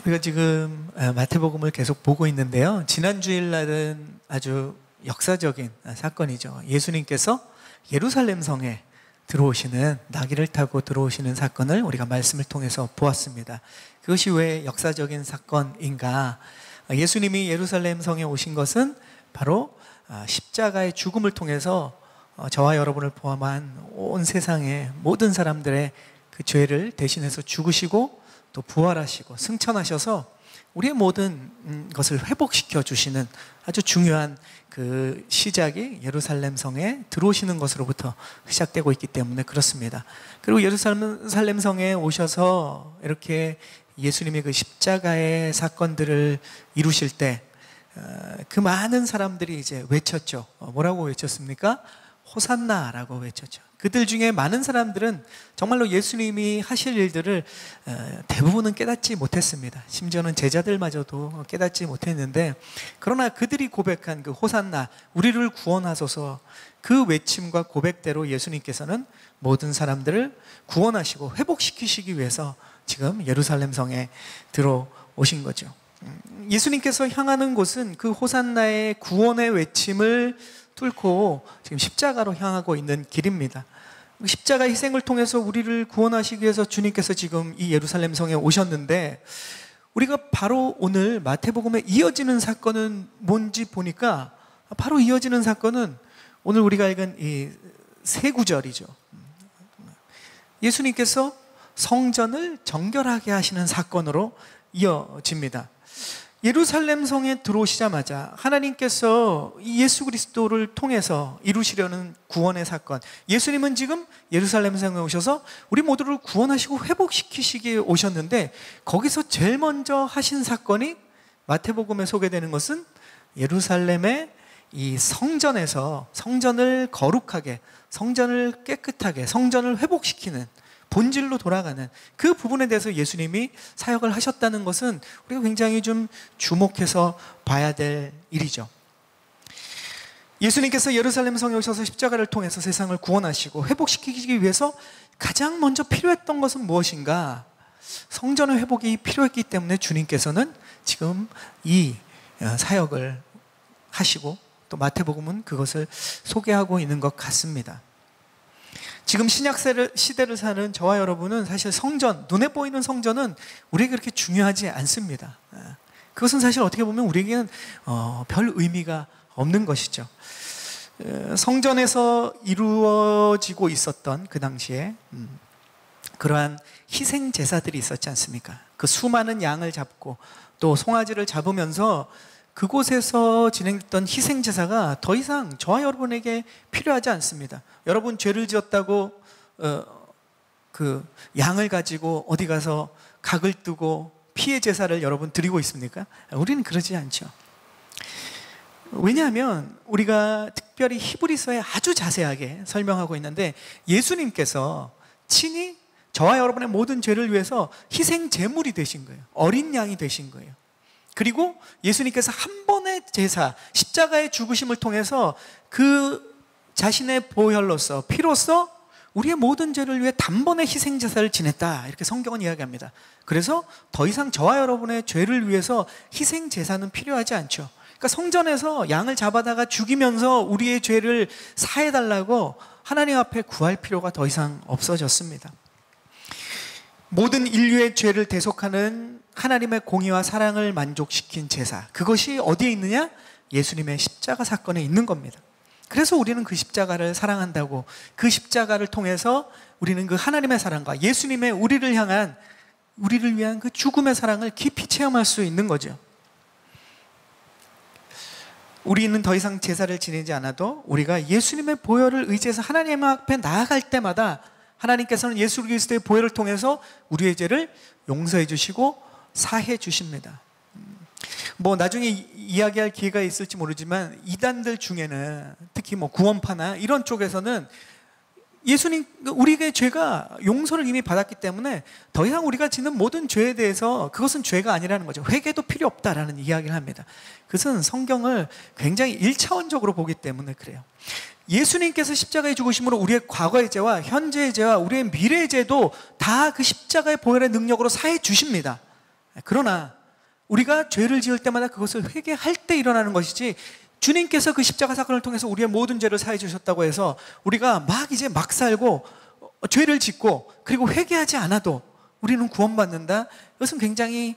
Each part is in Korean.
우리가 지금 마태복음을 계속 보고 있는데요. 지난 주일날은 아주 역사적인 사건이죠. 예수님께서 예루살렘 성에 들어오시는, 나귀를 타고 들어오시는 사건을 우리가 말씀을 통해서 보았습니다. 그것이 왜 역사적인 사건인가? 예수님이 예루살렘 성에 오신 것은 바로 십자가의 죽음을 통해서 저와 여러분을 포함한 온 세상의 모든 사람들의 그 죄를 대신해서 죽으시고 또 부활하시고 승천하셔서 우리의 모든 것을 회복시켜 주시는 아주 중요한 그 시작이 예루살렘 성에 들어오시는 것으로부터 시작되고 있기 때문에 그렇습니다. 그리고 예루살렘 성에 오셔서 이렇게 예수님의 그 십자가의 사건들을 이루실 때 그 많은 사람들이 이제 외쳤죠. 뭐라고 외쳤습니까? 호산나라고 외쳤죠. 그들 중에 많은 사람들은 정말로 예수님이 하실 일들을 대부분은 깨닫지 못했습니다. 심지어는 제자들마저도 깨닫지 못했는데, 그러나 그들이 고백한 그 호산나, 우리를 구원하소서, 그 외침과 고백대로 예수님께서는 모든 사람들을 구원하시고 회복시키시기 위해서 지금 예루살렘 성에 들어오신 거죠. 예수님께서 향하는 곳은 그 호산나의 구원의 외침을 뚫고 지금 십자가로 향하고 있는 길입니다. 십자가 희생을 통해서 우리를 구원하시기 위해서 주님께서 지금 이 예루살렘 성에 오셨는데, 우리가 바로 오늘 마태복음에 이어지는 사건은 뭔지 보니까, 바로 이어지는 사건은 오늘 우리가 읽은 이 세 구절이죠. 예수님께서 성전을 정결하게 하시는 사건으로 이어집니다. 예루살렘 성에 들어오시자마자 하나님께서 예수 그리스도를 통해서 이루시려는 구원의 사건, 예수님은 지금 예루살렘 성에 오셔서 우리 모두를 구원하시고 회복시키시기에 오셨는데, 거기서 제일 먼저 하신 사건이 마태복음에 소개되는 것은 예루살렘의 이 성전에서 성전을 거룩하게, 성전을 깨끗하게, 성전을 회복시키는, 본질로 돌아가는 그 부분에 대해서 예수님이 사역을 하셨다는 것은 우리가 굉장히 좀 주목해서 봐야 될 일이죠. 예수님께서 예루살렘 성에 오셔서 십자가를 통해서 세상을 구원하시고 회복시키기 위해서 가장 먼저 필요했던 것은 무엇인가? 성전의 회복이 필요했기 때문에 주님께서는 지금 이 사역을 하시고, 또 마태복음은 그것을 소개하고 있는 것 같습니다. 지금 신약 시대를 사는 저와 여러분은 사실 성전, 눈에 보이는 성전은 우리에게 그렇게 중요하지 않습니다. 그것은 사실 어떻게 보면 우리에게는 별 의미가 없는 것이죠. 성전에서 이루어지고 있었던 그 당시에 그러한 희생 제사들이 있었지 않습니까? 그 수많은 양을 잡고 또 송아지를 잡으면서 그곳에서 진행됐던 희생 제사가 더 이상 저와 여러분에게 필요하지 않습니다. 여러분 죄를 지었다고 그 양을 가지고 어디 가서 각을 뜨고 피해 제사를 여러분 드리고 있습니까? 우리는 그러지 않죠. 왜냐하면 우리가 특별히 히브리서에 아주 자세하게 설명하고 있는데, 예수님께서 친히 저와 여러분의 모든 죄를 위해서 희생 제물이 되신 거예요. 어린 양이 되신 거예요. 그리고 예수님께서 한 번의 제사, 십자가의 죽으심을 통해서 그 자신의 보혈로서, 피로써 우리의 모든 죄를 위해 단번에 희생 제사를 지냈다, 이렇게 성경은 이야기합니다. 그래서 더 이상 저와 여러분의 죄를 위해서 희생 제사는 필요하지 않죠. 그러니까 성전에서 양을 잡아다가 죽이면서 우리의 죄를 사해달라고 하나님 앞에 구할 필요가 더 이상 없어졌습니다. 모든 인류의 죄를 대속하는 하나님의 공의와 사랑을 만족시킨 제사, 그것이 어디에 있느냐? 예수님의 십자가 사건에 있는 겁니다. 그래서 우리는 그 십자가를 사랑한다고, 그 십자가를 통해서 우리는 그 하나님의 사랑과 예수님의 우리를 위한 그 죽음의 사랑을 깊이 체험할 수 있는 거죠. 우리는 더 이상 제사를 지내지 않아도 우리가 예수님의 보혈을 의지해서 하나님 앞에 나아갈 때마다 하나님께서는 예수 그리스도의 보혈을 통해서 우리의 죄를 용서해 주시고 사해 주십니다. 나중에 이야기할 기회가 있을지 모르지만 이단들 중에는, 특히 구원파나 이런 쪽에서는 예수님, 우리의 죄가 용서를 이미 받았기 때문에 더 이상 우리가 짓는 모든 죄에 대해서 그것은 죄가 아니라는 거죠. 회개도 필요 없다라는 이야기를 합니다. 그것은 성경을 굉장히 1차원적으로 보기 때문에 그래요. 예수님께서 십자가의 죽으심으로 우리의 과거의 죄와 현재의 죄와 우리의 미래의 죄도 다 그 십자가의 보혈의 능력으로 사해 주십니다. 그러나 우리가 죄를 지을 때마다 그것을 회개할 때 일어나는 것이지, 주님께서 그 십자가 사건을 통해서 우리의 모든 죄를 사해 주셨다고 해서 우리가 막 살고 죄를 짓고 그리고 회개하지 않아도 우리는 구원받는다? 이것은 굉장히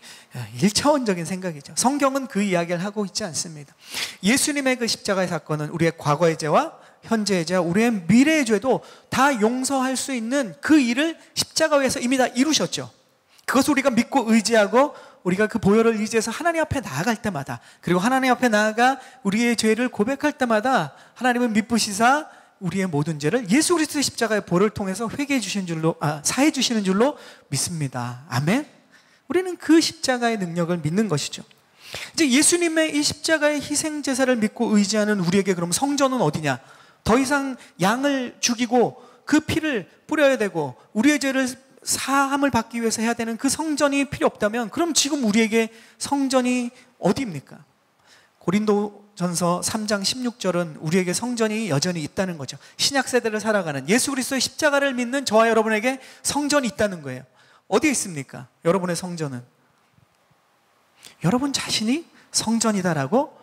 1차원적인 생각이죠. 성경은 그 이야기를 하고 있지 않습니다. 예수님의 그 십자가의 사건은 우리의 과거의 죄와 현재의 죄와 우리의 미래의 죄도 다 용서할 수 있는 그 일을 십자가에서 이미 다 이루셨죠. 그것을 우리가 믿고 의지하고 우리가 그 보혈을 의지해서 하나님 앞에 나아갈 때마다, 그리고 하나님 앞에 나아가 우리의 죄를 고백할 때마다 하나님은 미쁘시사 우리의 모든 죄를 예수 그리스도의 십자가의 보혈을 통해서 회개해 주신 줄로, 사해 주시는 줄로 믿습니다. 아멘. 우리는 그 십자가의 능력을 믿는 것이죠. 이제 예수님의 이 십자가의 희생 제사를 믿고 의지하는 우리에게 그럼 성전은 어디냐? 더 이상 양을 죽이고 그 피를 뿌려야 되고 우리의 죄를 사함을 받기 위해서 해야 되는 그 성전이 필요 없다면, 그럼 지금 우리에게 성전이 어디입니까? 고린도전서 3장 16절은 우리에게 성전이 여전히 있다는 거죠. 신약 세대를 살아가는 예수 그리스도의 십자가를 믿는 저와 여러분에게 성전이 있다는 거예요. 어디에 있습니까? 여러분의 성전은 여러분 자신이 성전이다라고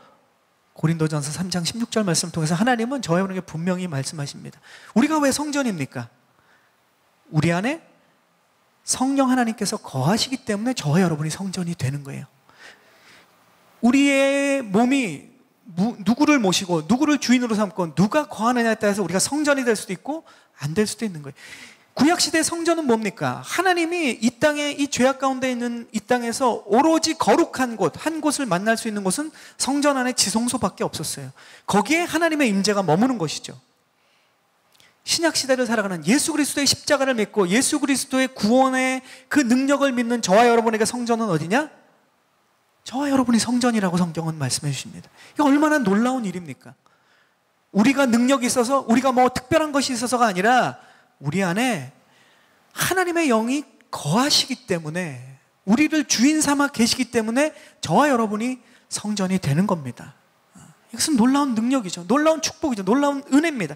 고린도전서 3장 16절 말씀을 통해서 하나님은 저와 여러분에게 분명히 말씀하십니다. 우리가 왜 성전입니까? 우리 안에 성령 하나님께서 거하시기 때문에 저와 여러분이 성전이 되는 거예요. 우리의 몸이 누구를 모시고 누구를 주인으로 삼고 누가 거하느냐에 따라서 우리가 성전이 될 수도 있고 안 될 수도 있는 거예요. 구약시대의 성전은 뭡니까? 하나님이 이 땅에, 이 죄악 가운데 있는 이 땅에서 오로지 거룩한 곳, 한 곳을 만날 수 있는 곳은 성전 안에 지성소밖에 없었어요. 거기에 하나님의 임재가 머무는 것이죠. 신약시대를 살아가는 예수 그리스도의 십자가를 믿고 예수 그리스도의 구원의 그 능력을 믿는 저와 여러분에게 성전은 어디냐? 저와 여러분이 성전이라고 성경은 말씀해 주십니다. 이거 얼마나 놀라운 일입니까? 우리가 능력이 있어서, 우리가 뭐 특별한 것이 있어서가 아니라 우리 안에 하나님의 영이 거하시기 때문에, 우리를 주인 삼아 계시기 때문에 저와 여러분이 성전이 되는 겁니다. 이것은 놀라운 능력이죠. 놀라운 축복이죠. 놀라운 은혜입니다.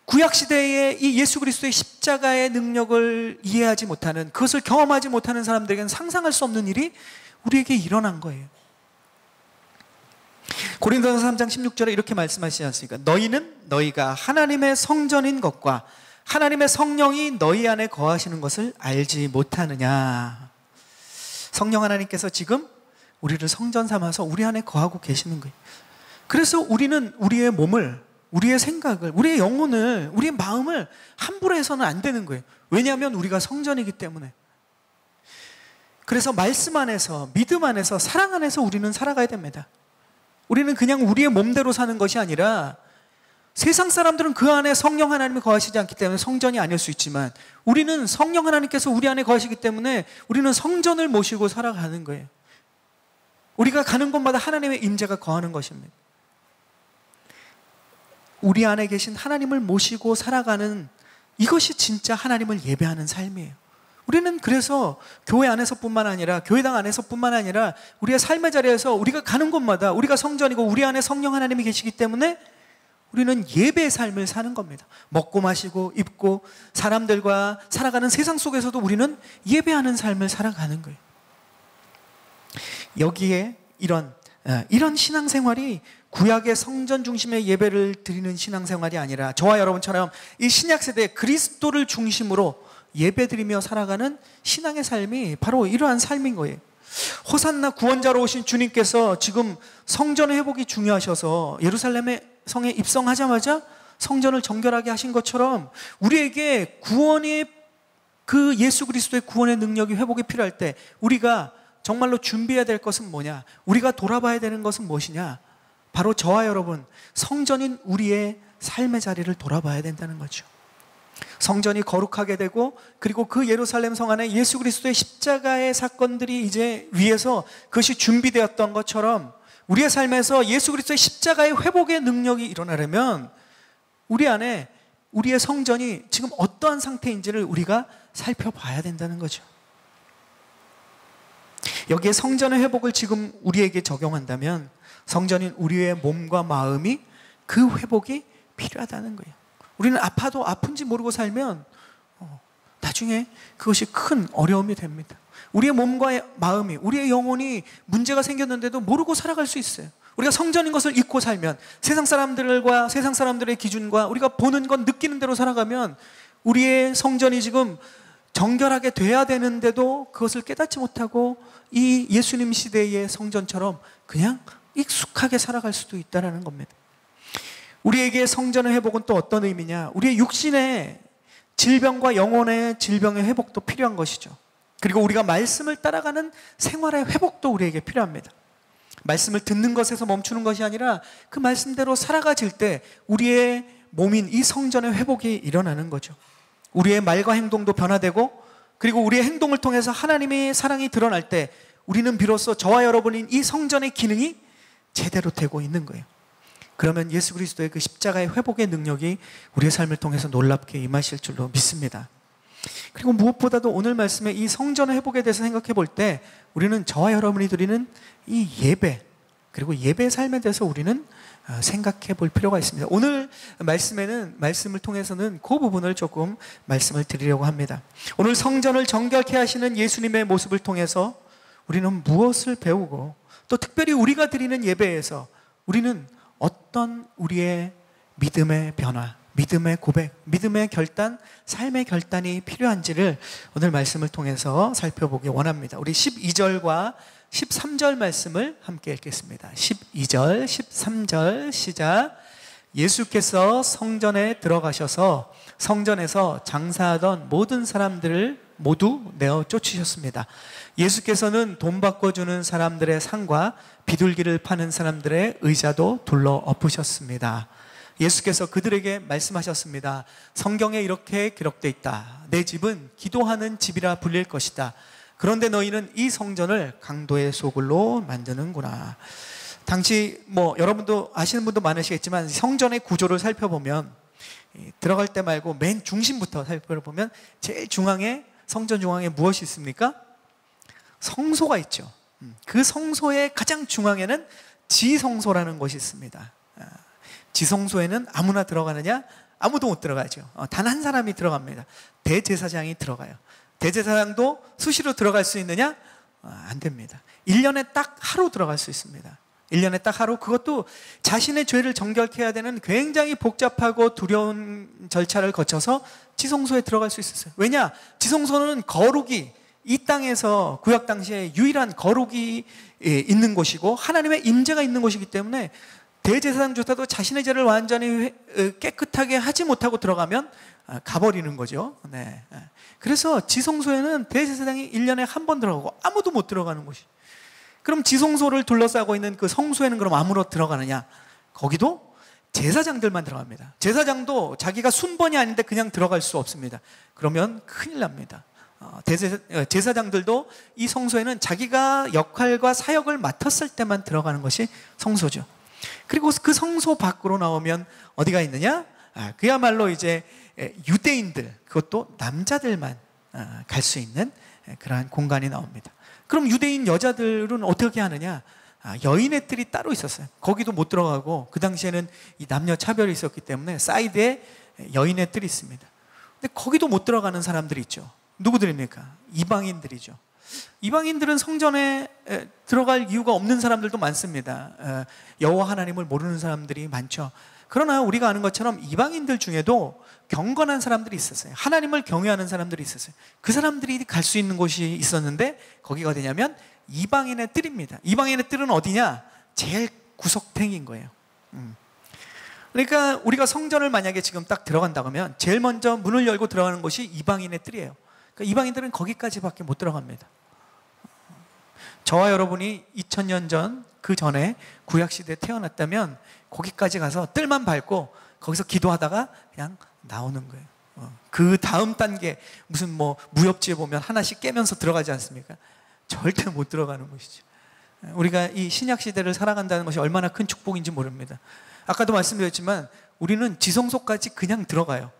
구약시대의 이 예수 그리스도의 십자가의 능력을 이해하지 못하는, 그것을 경험하지 못하는 사람들에게는 상상할 수 없는 일이 우리에게 일어난 거예요. 고린도전서 3장 16절에 이렇게 말씀하시지 않습니까? 너희는 너희가 하나님의 성전인 것과 하나님의 성령이 너희 안에 거하시는 것을 알지 못하느냐. 성령 하나님께서 지금 우리를 성전 삼아서 우리 안에 거하고 계시는 거예요. 그래서 우리는 우리의 몸을, 우리의 생각을, 우리의 영혼을, 우리의 마음을 함부로 해서는 안 되는 거예요. 왜냐하면 우리가 성전이기 때문에. 그래서 말씀 안에서, 믿음 안에서, 사랑 안에서 우리는 살아가야 됩니다. 우리는 그냥 우리의 몸대로 사는 것이 아니라, 세상 사람들은 그 안에 성령 하나님이 거하시지 않기 때문에 성전이 아닐 수 있지만, 우리는 성령 하나님께서 우리 안에 거하시기 때문에 우리는 성전을 모시고 살아가는 거예요. 우리가 가는 곳마다 하나님의 임재가 거하는 것입니다. 우리 안에 계신 하나님을 모시고 살아가는, 이것이 진짜 하나님을 예배하는 삶이에요. 우리는 그래서 교회 안에서뿐만 아니라, 교회당 안에서뿐만 아니라 우리의 삶의 자리에서 우리가 가는 곳마다 우리가 성전이고 우리 안에 성령 하나님이 계시기 때문에 우리는 예배의 삶을 사는 겁니다. 먹고 마시고 입고 사람들과 살아가는 세상 속에서도 우리는 예배하는 삶을 살아가는 거예요. 여기에 이런 신앙생활이 구약의 성전 중심의 예배를 드리는 신앙생활이 아니라, 저와 여러분처럼 이 신약세대에 그리스도를 중심으로 예배드리며 살아가는 신앙의 삶이 바로 이러한 삶인 거예요. 호산나 구원자로 오신 주님께서 지금 성전의 회복이 중요하셔서 예루살렘의 성에 입성하자마자 성전을 정결하게 하신 것처럼, 우리에게 구원의, 그 예수 그리스도의 구원의 능력이 회복이 필요할 때 우리가 정말로 준비해야 될 것은 뭐냐? 우리가 돌아봐야 되는 것은 무엇이냐? 바로 저와 여러분, 성전인 우리의 삶의 자리를 돌아봐야 된다는 거죠. 성전이 거룩하게 되고, 그리고 그 예루살렘 성 안에 예수 그리스도의 십자가의 사건들이 이제 위에서 그것이 준비되었던 것처럼, 우리의 삶에서 예수 그리스도의 십자가의 회복의 능력이 일어나려면 우리 안에 우리의 성전이 지금 어떠한 상태인지를 우리가 살펴봐야 된다는 거죠. 여기에 성전의 회복을 지금 우리에게 적용한다면, 성전인 우리의 몸과 마음이 그 회복이 필요하다는 거예요. 우리는 아파도 아픈지 모르고 살면 나중에 그것이 큰 어려움이 됩니다. 우리의 몸과 마음이, 우리의 영혼이 문제가 생겼는데도 모르고 살아갈 수 있어요. 우리가 성전인 것을 잊고 살면, 세상 사람들과 세상 사람들의 기준과 우리가 보는 건 느끼는 대로 살아가면 우리의 성전이 지금 정결하게 돼야 되는데도 그것을 깨닫지 못하고 이 예수님 시대의 성전처럼 그냥 익숙하게 살아갈 수도 있다는 겁니다. 우리에게 성전의 회복은 또 어떤 의미냐? 우리의 육신의 질병과 영혼의 질병의 회복도 필요한 것이죠. 그리고 우리가 말씀을 따라가는 생활의 회복도 우리에게 필요합니다. 말씀을 듣는 것에서 멈추는 것이 아니라 그 말씀대로 살아가질 때 우리의 몸인 이 성전의 회복이 일어나는 거죠. 우리의 말과 행동도 변화되고, 그리고 우리의 행동을 통해서 하나님의 사랑이 드러날 때 우리는 비로소 저와 여러분인 이 성전의 기능이 제대로 되고 있는 거예요. 그러면 예수 그리스도의 그 십자가의 회복의 능력이 우리의 삶을 통해서 놀랍게 임하실 줄로 믿습니다. 그리고 무엇보다도 오늘 말씀의 이 성전의 회복에 대해서 생각해 볼 때 우리는 저와 여러분이 드리는 이 예배, 그리고 예배 삶에 대해서 우리는 생각해 볼 필요가 있습니다. 오늘 말씀을 통해서는 그 부분을 조금 말씀을 드리려고 합니다. 오늘 성전을 정결케 하시는 예수님의 모습을 통해서 우리는 무엇을 배우고, 또 특별히 우리가 드리는 예배에서 우리는 어떤 우리의 믿음의 변화, 믿음의 고백, 믿음의 결단, 삶의 결단이 필요한지를 오늘 말씀을 통해서 살펴보기 원합니다. 우리 12절과 13절 말씀을 함께 읽겠습니다. 12절, 13절 시작. 예수께서 성전에 들어가셔서 성전에서 장사하던 모든 사람들을 모두 내어 쫓으셨습니다. 예수께서는 돈 바꿔주는 사람들의 상과 비둘기를 파는 사람들의 의자도 둘러 엎으셨습니다. 예수께서 그들에게 말씀하셨습니다. 성경에 이렇게 기록되어 있다. 내 집은 기도하는 집이라 불릴 것이다. 그런데 너희는 이 성전을 강도의 소굴로 만드는구나. 당시 여러분도 아시는 분도 많으시겠지만 성전의 구조를 살펴보면, 들어갈 때 말고 맨 중심부터 살펴보면 제일 중앙에, 성전 중앙에 무엇이 있습니까? 성소가 있죠. 그 성소의 가장 중앙에는 지성소라는 곳이 있습니다. 지성소에는 아무나 들어가느냐? 아무도 못 들어가죠. 단 한 사람이 들어갑니다. 대제사장이 들어가요. 대제사장도 수시로 들어갈 수 있느냐? 안 됩니다. 1년에 딱 하루 들어갈 수 있습니다. 1년에 딱 하루, 그것도 자신의 죄를 정결케 해야 되는 굉장히 복잡하고 두려운 절차를 거쳐서 지성소에 들어갈 수 있었어요. 왜냐? 지성소는 거룩이, 이 땅에서 구약 당시에 유일한 거룩이 있는 곳이고 하나님의 임재가 있는 곳이기 때문에 대제사장조차도 자신의 죄를 완전히 깨끗하게 하지 못하고 들어가면 가버리는 거죠. 네. 그래서 지성소에는 대제사장이 1년에 한 번 들어가고 아무도 못 들어가는 곳이. 그럼 지성소를 둘러싸고 있는 그 성소에는 그럼 아무로 들어가느냐? 거기도 제사장들만 들어갑니다. 제사장도 자기가 순번이 아닌데 그냥 들어갈 수 없습니다. 그러면 큰일 납니다. 제사장들도 이 성소에는 자기가 역할과 사역을 맡았을 때만 들어가는 것이 성소죠. 그리고 그 성소 밖으로 나오면 어디가 있느냐? 그야말로 이제 유대인들, 그것도 남자들만 갈 수 있는 그러한 공간이 나옵니다. 그럼 유대인 여자들은 어떻게 하느냐? 여인의 뜰이 따로 있었어요. 거기도 못 들어가고, 그 당시에는 이 남녀 차별이 있었기 때문에 사이드에 여인의 뜰이 있습니다. 근데 거기도 못 들어가는 사람들이 있죠. 누구들입니까? 이방인들이죠. 이방인들은 성전에 들어갈 이유가 없는 사람들도 많습니다. 여호와 하나님을 모르는 사람들이 많죠. 그러나 우리가 아는 것처럼 이방인들 중에도 경건한 사람들이 있었어요. 하나님을 경외하는 사람들이 있었어요. 그 사람들이 갈 수 있는 곳이 있었는데 거기가 어디냐면 이방인의 뜰입니다. 이방인의 뜰은 어디냐? 제일 구석탱인 거예요. 그러니까 우리가 성전을 만약에 지금 딱 들어간다고 하면 제일 먼저 문을 열고 들어가는 곳이 이방인의 뜰이에요. 그러니까 이방인들은 거기까지밖에 못 들어갑니다. 저와 여러분이 2000년 전, 그 전에 구약시대에 태어났다면 거기까지 가서 뜰만 밟고 거기서 기도하다가 그냥 나오는 거예요. 그 다음 단계, 무슨 무협지에 보면 하나씩 깨면서 들어가지 않습니까? 절대 못 들어가는 것이죠. 우리가 이 신약시대를 살아간다는 것이 얼마나 큰 축복인지 모릅니다. 아까도 말씀드렸지만 우리는 지성소까지 그냥 들어가요.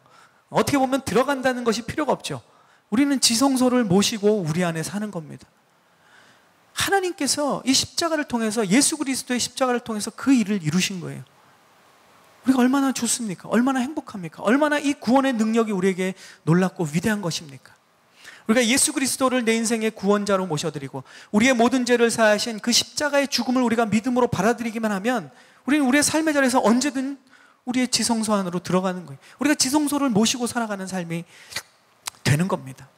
어떻게 보면 들어간다는 것이 필요가 없죠. 우리는 지성소를 모시고 우리 안에 사는 겁니다. 하나님께서 이 십자가를 통해서, 예수 그리스도의 십자가를 통해서 그 일을 이루신 거예요. 우리가 얼마나 좋습니까? 얼마나 행복합니까? 얼마나 이 구원의 능력이 우리에게 놀랍고 위대한 것입니까? 우리가 예수 그리스도를 내 인생의 구원자로 모셔드리고 우리의 모든 죄를 사하신 그 십자가의 죽음을 우리가 믿음으로 받아들이기만 하면 우리는 우리의 삶의 자리에서 언제든 우리의 지성소 안으로 들어가는 거예요. 우리가 지성소를 모시고 살아가는 삶이 되는 겁니다.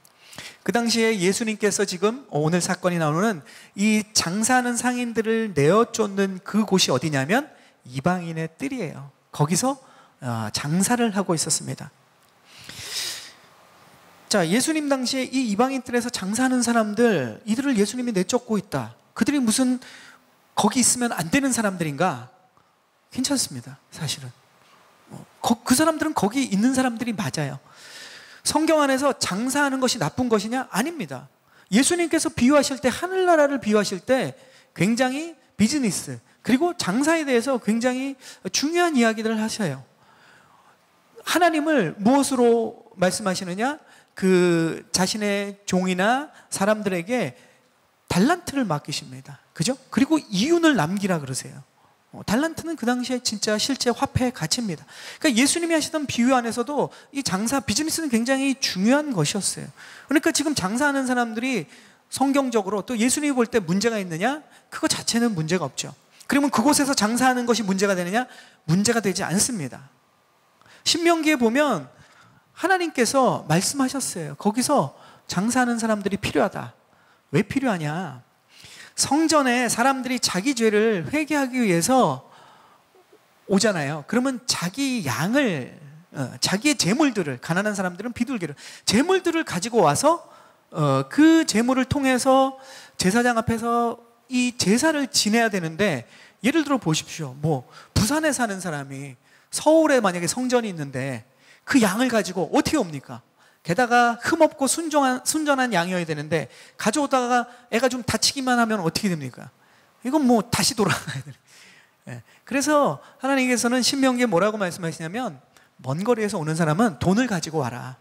그 당시에 예수님께서 지금 오늘 사건이 나오는 이 장사하는 상인들을 내어쫓는 그 곳이 어디냐면 이방인의 뜰이에요. 거기서 장사를 하고 있었습니다. 자, 예수님 당시에 이 이방인 뜰에서 장사하는 사람들, 이들을 예수님이 내쫓고 있다. 그들이 무슨 거기 있으면 안 되는 사람들인가? 괜찮습니다, 사실은. 그 사람들은 거기 있는 사람들이 맞아요. 성경 안에서 장사하는 것이 나쁜 것이냐? 아닙니다. 예수님께서 비유하실 때, 하늘나라를 비유하실 때 굉장히 비즈니스, 그리고 장사에 대해서 굉장히 중요한 이야기들을 하셔요. 하나님을 무엇으로 말씀하시느냐? 그 자신의 종이나 사람들에게 달란트를 맡기십니다. 그죠? 그리고 이윤을 남기라 그러세요. 달란트는 그 당시에 진짜 실제 화폐의 가치입니다. 그러니까 예수님이 하시던 비유 안에서도 이 장사, 비즈니스는 굉장히 중요한 것이었어요. 그러니까 지금 장사하는 사람들이 성경적으로 또 예수님이 볼 때 문제가 있느냐? 그거 자체는 문제가 없죠. 그러면 그곳에서 장사하는 것이 문제가 되느냐? 문제가 되지 않습니다. 신명기에 보면 하나님께서 말씀하셨어요. 거기서 장사하는 사람들이 필요하다. 왜 필요하냐? 성전에 사람들이 자기 죄를 회개하기 위해서 오잖아요. 그러면 자기 양을, 자기의 재물들을, 가난한 사람들은 비둘기를, 재물들을 가지고 와서 그 재물을 통해서 제사장 앞에서 이 제사를 지내야 되는데, 예를 들어 보십시오. 뭐 부산에 사는 사람이 서울에 만약에 성전이 있는데 그 양을 가지고 어떻게 옵니까? 게다가 흠없고 순전한 양이어야 되는데 가져오다가 애가 좀 다치기만 하면 어떻게 됩니까? 이건 뭐 다시 돌아가야 돼요. 그래서 하나님께서는 신명기에 뭐라고 말씀하시냐면, 먼 거리에서 오는 사람은 돈을 가지고 와라.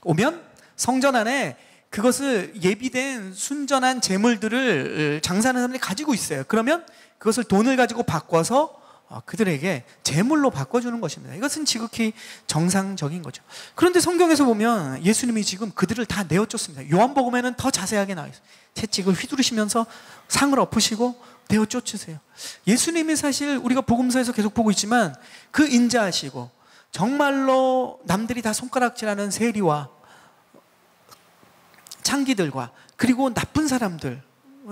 오면 성전 안에 그것을 예비된 순전한 재물들을 장사하는 사람들이 가지고 있어요. 그러면 그것을 돈을 가지고 바꿔서 그들에게 제물로 바꿔주는 것입니다. 이것은 지극히 정상적인 거죠. 그런데 성경에서 보면 예수님이 지금 그들을 다 내어쫓습니다. 요한복음에는 더 자세하게 나와 있어요. 채찍을 휘두르시면서 상을 엎으시고 내어쫓으세요. 예수님이 사실 우리가 복음서에서 계속 보고 있지만 그 인자하시고 정말로 남들이 다 손가락질하는 세리와 창기들과 그리고 나쁜 사람들,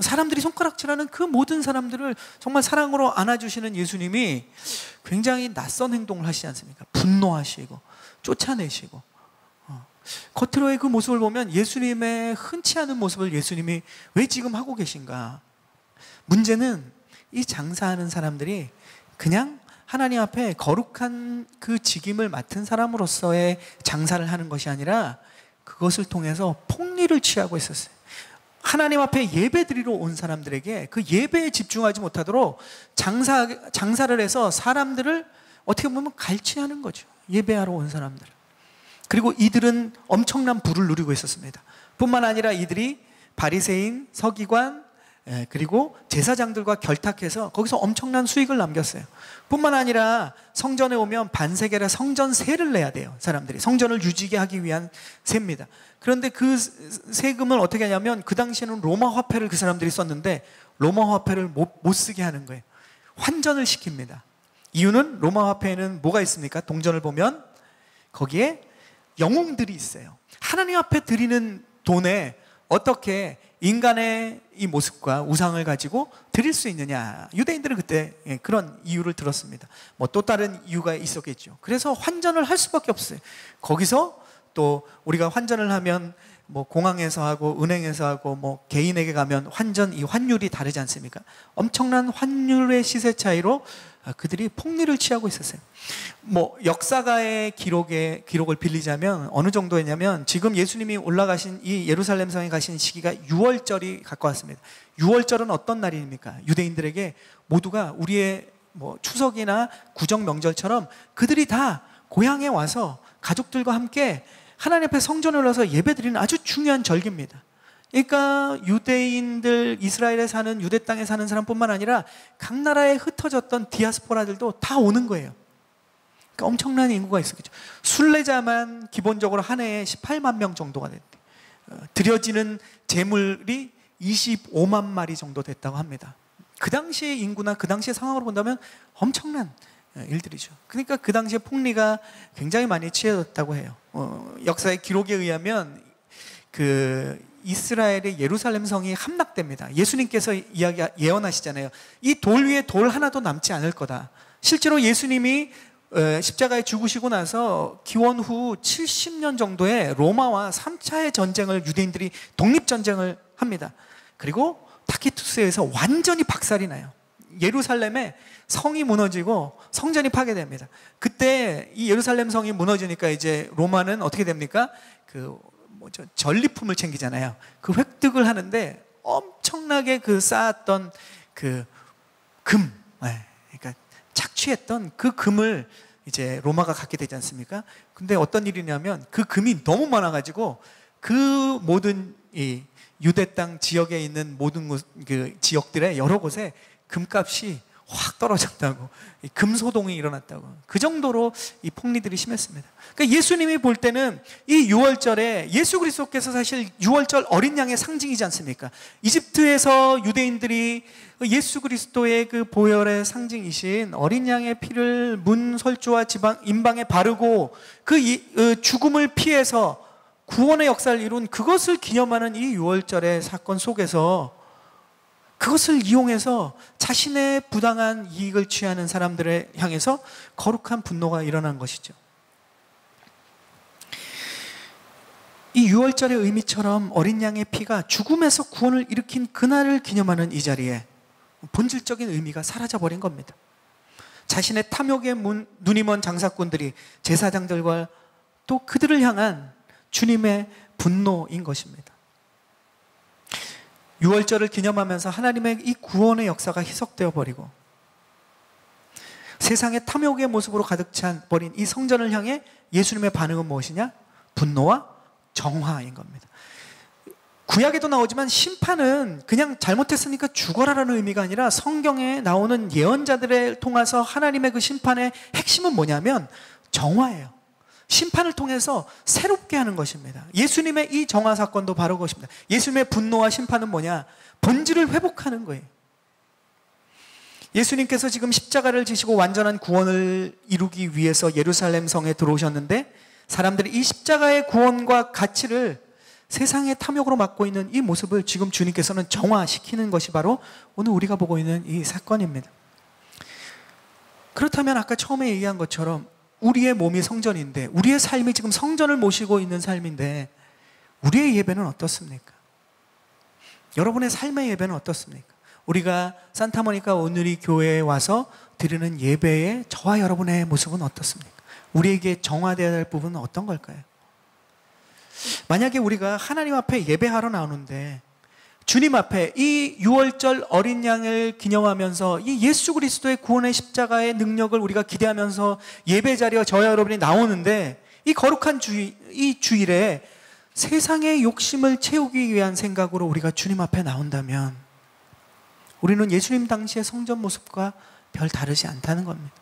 사람들이 손가락질하는 그 모든 사람들을 정말 사랑으로 안아주시는 예수님이 굉장히 낯선 행동을 하시지 않습니까? 분노하시고 쫓아내시고, 겉으로의 그 모습을 보면 예수님의 흔치 않은 모습을 예수님이 왜 지금 하고 계신가? 문제는 이 장사하는 사람들이 그냥 하나님 앞에 거룩한 그 직임을 맡은 사람으로서의 장사를 하는 것이 아니라 그것을 통해서 폭리를 취하고 있었어요. 하나님 앞에 예배 드리러 온 사람들에게 그 예배에 집중하지 못하도록 장사를 해서 사람들을 어떻게 보면 갈취하는 거죠. 예배하러 온 사람들. 그리고 이들은 엄청난 부를 누리고 있었습니다. 뿐만 아니라 이들이 바리새인, 서기관, 그리고 제사장들과 결탁해서 거기서 엄청난 수익을 남겼어요. 뿐만 아니라 성전에 오면 반세겔의 성전세를 내야 돼요. 사람들이 성전을 유지게 하기 위한 세입니다. 그런데 그 세금을 어떻게 하냐면, 그 당시에는 로마 화폐를 그 사람들이 썼는데 로마 화폐를 못 쓰게 하는 거예요. 환전을 시킵니다. 이유는 로마 화폐에는 뭐가 있습니까? 동전을 보면 거기에 영웅들이 있어요. 하나님 앞에 드리는 돈에 어떻게 인간의 이 모습과 우상을 가지고 드릴 수 있느냐. 유대인들은 그때 그런 이유를 들었습니다. 뭐 또 다른 이유가 있었겠죠. 그래서 환전을 할 수밖에 없어요. 거기서 또 우리가 환전을 하면 뭐 공항에서 하고 은행에서 하고 뭐 개인에게 가면 이 환율이 다르지 않습니까? 엄청난 환율의 시세 차이로 그들이 폭리를 취하고 있었어요. 뭐 역사가의 기록을 빌리자면 어느 정도였냐면, 지금 예수님이 올라가신 이 예루살렘 성에 가신 시기가 6월절이 가까웠습니다. 6월절은 어떤 날입니까? 유대인들에게 모두가 우리의 뭐 추석이나 구정 명절처럼 그들이 다 고향에 와서 가족들과 함께 하나님 앞에 성전에 올라서 예배드리는 아주 중요한 절기입니다. 그러니까 유대인들, 이스라엘에 사는, 유대 땅에 사는 사람뿐만 아니라 각 나라에 흩어졌던 디아스포라들도 다 오는 거예요. 그러니까 엄청난 인구가 있었겠죠. 순례자만 기본적으로 한 해에 18만 명 정도가 됐대요. 드려지는 제물이 25만 마리 정도 됐다고 합니다. 그 당시의 인구나 그 당시의 상황으로 본다면 엄청난 일들이죠. 그러니까 그 당시에 폭리가 굉장히 많이 취해졌다고 해요. 역사의 기록에 의하면 그 이스라엘의 예루살렘 성이 함락됩니다. 예수님께서 예언하시잖아요. 이 돌 위에 돌 하나도 남지 않을 거다. 실제로 예수님이 십자가에 죽으시고 나서 기원 후 70년 정도의 로마와 3차의 전쟁을 유대인들이 독립전쟁을 합니다. 그리고 타키투스에서 완전히 박살이 나요. 예루살렘에 성이 무너지고 성전이 파괴됩니다. 그때 이 예루살렘 성이 무너지니까 이제 로마는 어떻게 됩니까? 전리품을 챙기잖아요. 그 획득을 하는데 엄청나게 쌓았던 그 금, 그러니까 착취했던 그 금을 이제 로마가 갖게 되지 않습니까? 근데 어떤 일이냐면 그 금이 너무 많아가지고 그 모든 이 유대 땅 지역에 있는 모든 그 지역들의 여러 곳에 금값이 확 떨어졌다고, 금소동이 일어났다고. 그 정도로 이 폭리들이 심했습니다. 그러니까 예수님이 볼 때는 이 유월절에 예수 그리스도께서 사실 유월절 어린 양의 상징이지 않습니까? 이집트에서 유대인들이 예수 그리스도의 그 보혈의 상징이신 어린 양의 피를 문 설주와 임방에 바르고 그 죽음을 피해서 구원의 역사를 이룬 그것을 기념하는 이 유월절의 사건 속에서 그것을 이용해서 자신의 부당한 이익을 취하는 사람들을 향해서 거룩한 분노가 일어난 것이죠. 이 유월절의 의미처럼 어린 양의 피가 죽음에서 구원을 일으킨 그날을 기념하는 이 자리에 본질적인 의미가 사라져버린 겁니다. 자신의 탐욕에 눈이 먼 장사꾼들이 제사장들과 또 그들을 향한 주님의 분노인 것입니다. 유월절을 기념하면서 하나님의 이 구원의 역사가 희석되어 버리고 세상의 탐욕의 모습으로 가득 찬 버린 이 성전을 향해 예수님의 반응은 무엇이냐? 분노와 정화인 겁니다. 구약에도 나오지만 심판은 그냥 잘못했으니까 죽어라라는 의미가 아니라 성경에 나오는 예언자들을 통해서 하나님의 그 심판의 핵심은 뭐냐면 정화예요. 심판을 통해서 새롭게 하는 것입니다. 예수님의 이 정화 사건도 바로 그것입니다. 예수님의 분노와 심판은 뭐냐? 본질을 회복하는 거예요. 예수님께서 지금 십자가를 지시고 완전한 구원을 이루기 위해서 예루살렘 성에 들어오셨는데 사람들이 이 십자가의 구원과 가치를 세상의 탐욕으로 맡고 있는 이 모습을 지금 주님께서는 정화시키는 것이 바로 오늘 우리가 보고 있는 이 사건입니다. 그렇다면 아까 처음에 얘기한 것처럼 우리의 몸이 성전인데 우리의 삶이 지금 성전을 모시고 있는 삶인데 우리의 예배는 어떻습니까? 여러분의 삶의 예배는 어떻습니까? 우리가 산타모니카 오늘이 교회에 와서 드리는 예배의 저와 여러분의 모습은 어떻습니까? 우리에게 정화되어야 할 부분은 어떤 걸까요? 만약에 우리가 하나님 앞에 예배하러 나오는데 주님 앞에 이 유월절 어린 양을 기념하면서 이 예수 그리스도의 구원의 십자가의 능력을 우리가 기대하면서 예배 자리와 저와 여러분이 나오는데 이 거룩한 이 주일에 세상의 욕심을 채우기 위한 생각으로 우리가 주님 앞에 나온다면 우리는 예수님 당시의 성전 모습과 별 다르지 않다는 겁니다.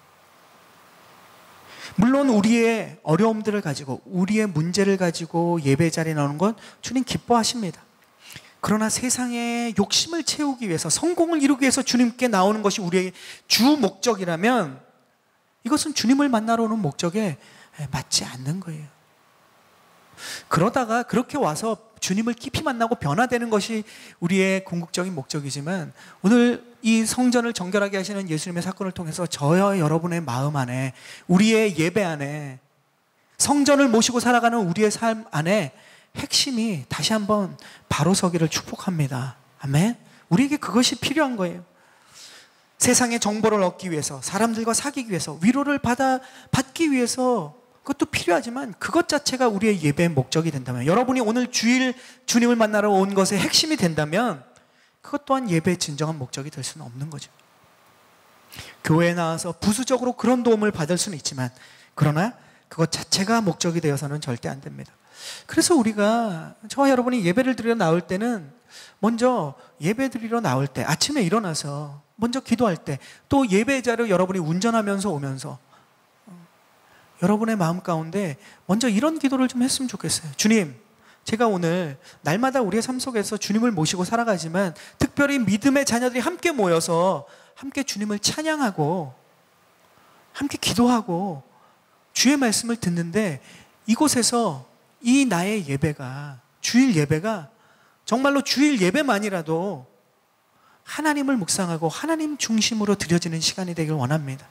물론 우리의 어려움들을 가지고 우리의 문제를 가지고 예배 자리에 나오는 건 주님 기뻐하십니다. 그러나 세상의 욕심을 채우기 위해서 성공을 이루기 위해서 주님께 나오는 것이 우리의 주 목적이라면 이것은 주님을 만나러 오는 목적에 맞지 않는 거예요. 그러다가 그렇게 와서 주님을 깊이 만나고 변화되는 것이 우리의 궁극적인 목적이지만 오늘 이 성전을 정결하게 하시는 예수님의 사건을 통해서 저와 여러분의 마음 안에 우리의 예배 안에 성전을 모시고 살아가는 우리의 삶 안에 핵심이 다시 한번 바로 서기를 축복합니다. 아멘. 우리에게 그것이 필요한 거예요. 세상의 정보를 얻기 위해서 사람들과 사귀기 위해서 위로를 받기 위해서 그것도 필요하지만 그것 자체가 우리의 예배의 목적이 된다면 여러분이 오늘 주일 주님을 만나러 온 것의 핵심이 된다면 그것 또한 예배의 진정한 목적이 될 수는 없는 거죠. 교회에 나와서 부수적으로 그런 도움을 받을 수는 있지만 그러나 그것 자체가 목적이 되어서는 절대 안 됩니다. 그래서 우리가 저와 여러분이 예배를 드리러 나올 때는 먼저 예배 드리러 나올 때 아침에 일어나서 먼저 기도할 때 또 예배자로 여러분이 운전하면서 오면서 여러분의 마음 가운데 먼저 이런 기도를 좀 했으면 좋겠어요. 주님, 제가 오늘 날마다 우리의 삶 속에서 주님을 모시고 살아가지만 특별히 믿음의 자녀들이 함께 모여서 함께 주님을 찬양하고 함께 기도하고 주의 말씀을 듣는데, 이곳에서 이 나의 예배가, 주일 예배가 정말로 주일 예배만이라도 하나님을 묵상하고 하나님 중심으로 드려지는 시간이 되길 원합니다.